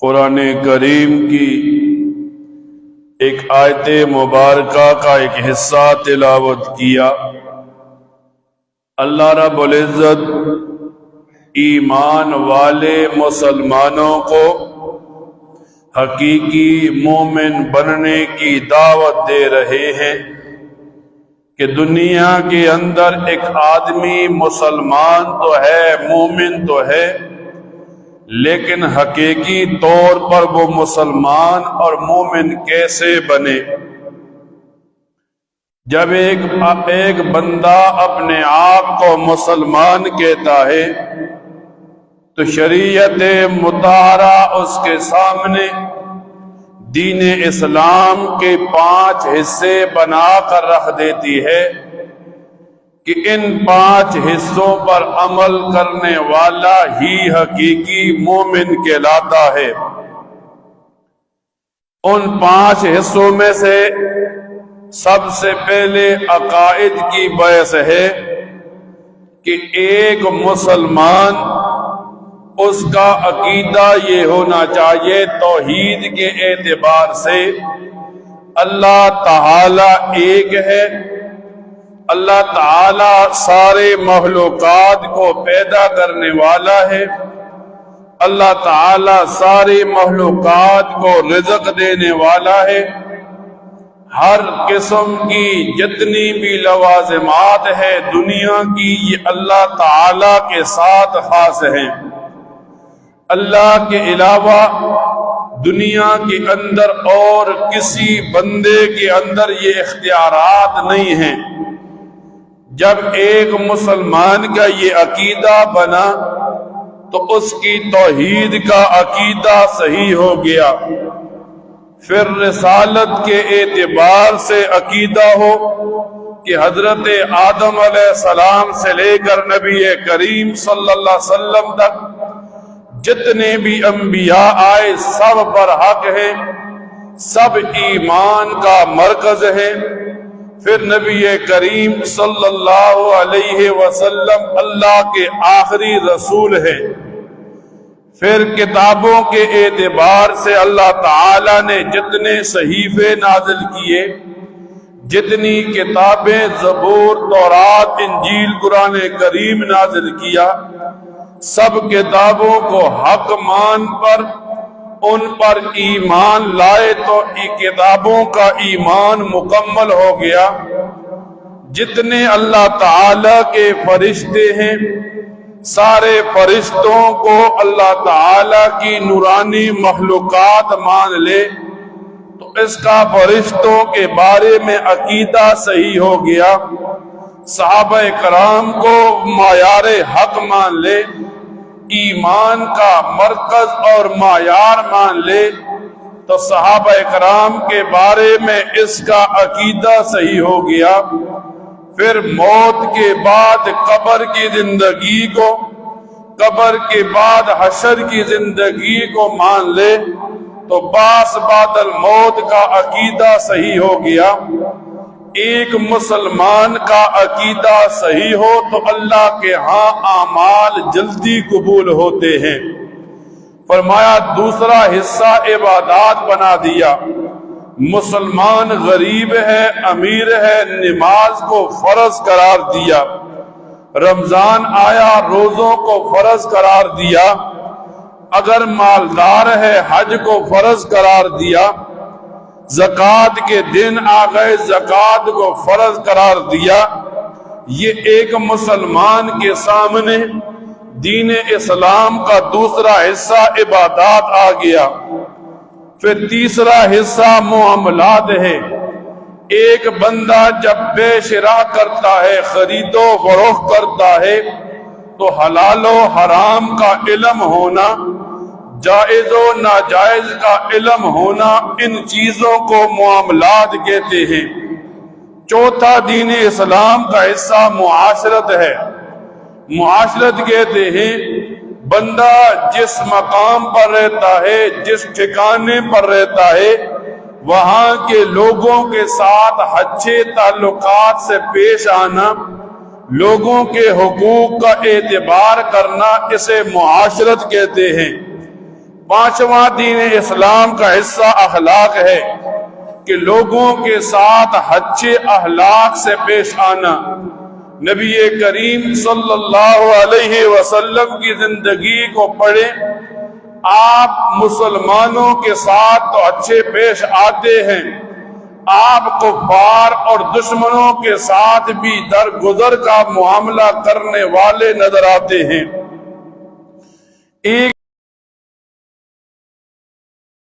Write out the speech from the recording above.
قرآن کریم کی ایک آیت مبارکہ کا ایک حصہ تلاوت کیا۔ اللہ رب العزت ایمان والے مسلمانوں کو حقیقی مومن بننے کی دعوت دے رہے ہیں کہ دنیا کے اندر ایک آدمی مسلمان تو ہے، مومن تو ہے، لیکن حقیقی طور پر وہ مسلمان اور مومن کیسے بنے؟ جب ایک بندہ اپنے آپ کو مسلمان کہتا ہے تو شریعت مطہرہ اس کے سامنے دین اسلام کے 5 حصے بنا کر رکھ دیتی ہے کہ ان 5 حصوں پر عمل کرنے والا ہی حقیقی مومن کہلاتا ہے۔ ان 5 حصوں میں سے سب سے پہلے عقائد کی بحث ہے کہ ایک مسلمان اس کا عقیدہ یہ ہونا چاہیے توحید کے اعتبار سے اللہ تعالی ایک ہے، اللہ تعالی سارے مخلوقات کو پیدا کرنے والا ہے، اللہ تعالی ساری مخلوقات کو رزق دینے والا ہے، ہر قسم کی جتنی بھی لوازمات ہے دنیا کی یہ اللہ تعالی کے ساتھ خاص ہیں۔ اللہ کے علاوہ دنیا کے اندر اور کسی بندے کے اندر یہ اختیارات نہیں ہیں۔ جب ایک مسلمان کا یہ عقیدہ بنا تو اس کی توحید کا عقیدہ صحیح ہو گیا، پھر رسالت کے اعتبار سے عقیدہ ہو کہ حضرت آدم علیہ السلام سے لے کر نبی کریم صلی اللہ علیہ وسلم تک جتنے بھی انبیاء آئے سب پر حق ہے، سب ایمان کا مرکز ہے۔ پھر نبی کریم صلی اللہ علیہ وسلم اللہ کے آخری رسول ہے۔ پھر کتابوں کے اعتبار سے اللہ تعالی نے جتنے صحیفے نازل کیے، جتنی کتابیں زبور، تورات، انجیل، قرآن کریم نازل کیا، سب کتابوں کو حق مان پر ان پر ایمان لائے تو کتابوں کا ایمان مکمل ہو گیا۔ جتنے اللہ تعالی کے فرشتے ہیں سارے فرشتوں کو اللہ تعالی کی نورانی مخلوقات مان لے تو اس کا فرشتوں کے بارے میں عقیدہ صحیح ہو گیا۔ صحابہ کرام کو معیار حق مان لے، ایمان کا مرکز اور معیار مان لے تو صحابہ کرام کے بارے میں اس کا عقیدہ صحیح ہو گیا۔ پھر موت کے بعد قبر کی زندگی کو، قبر کے بعد حشر کی زندگی کو مان لے تو بعث بعد الموت کا عقیدہ صحیح ہو گیا۔ ایک مسلمان کا عقیدہ صحیح ہو تو اللہ کے ہاں اعمال جلدی قبول ہوتے ہیں۔ فرمایا دوسرا حصہ عبادات بنا دیا۔ مسلمان غریب ہے، امیر ہے، نماز کو فرض قرار دیا، رمضان آیا روزوں کو فرض قرار دیا، اگر مالدار ہے حج کو فرض قرار دیا، زکوٰۃ کے دن آ گئے زکوٰۃ کو فرض قرار دیا۔ یہ ایک مسلمان کے سامنے دین اسلام کا دوسرا حصہ عبادات آ گیا۔ پھر تیسرا حصہ معاملات ہے۔ ایک بندہ جب بے شراء کرتا ہے، خرید و فروخت کرتا ہے تو حلال و حرام کا علم ہونا، جائز و ناجائز کا علم ہونا، ان چیزوں کو معاملات کہتے ہیں۔ چوتھا دین اسلام کا حصہ معاشرت ہے۔ معاشرت کہتے ہیں بندہ جس مقام پر رہتا ہے، جس ٹھکانے پر رہتا ہے، وہاں کے لوگوں کے ساتھ اچھے تعلقات سے پیش آنا، لوگوں کے حقوق کا اعتبار کرنا، اسے معاشرت کہتے ہیں۔ پانچواں دین اسلام کا حصہ اخلاق ہے کہ لوگوں کے ساتھ اچھے اخلاق سے پیش آنا۔ نبی کریم صلی اللہ علیہ وسلم کی زندگی کو پڑھیں، آپ مسلمانوں کے ساتھ تو اچھے پیش آتے ہیں، آپ کفار اور دشمنوں کے ساتھ بھی درگزر کا معاملہ کرنے والے نظر آتے ہیں۔ ایک